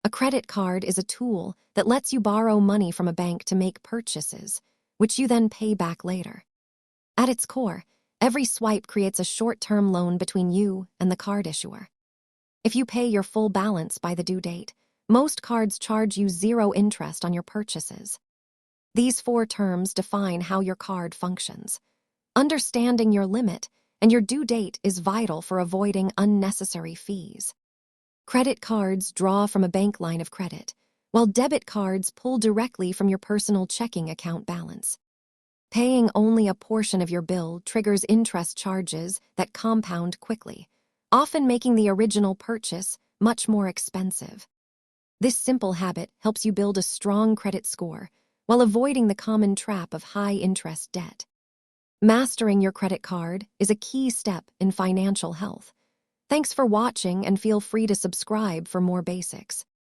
A credit card is a tool that lets you borrow money from a bank to make purchases, which you then pay back later. At its core, every swipe creates a short-term loan between you and the card issuer. If you pay your full balance by the due date, most cards charge you 0 interest on your purchases. These 4 terms define how your card functions. Understanding your limit and your due date is vital for avoiding unnecessary fees. Credit cards draw from a bank line of credit, while debit cards pull directly from your personal checking account balance. Paying only a portion of your bill triggers interest charges that compound quickly, often making the original purchase much more expensive. This simple habit helps you build a strong credit score while avoiding the common trap of high-interest debt. Mastering your credit card is a key step in financial health. Thanks for watching, and feel free to subscribe for more basics.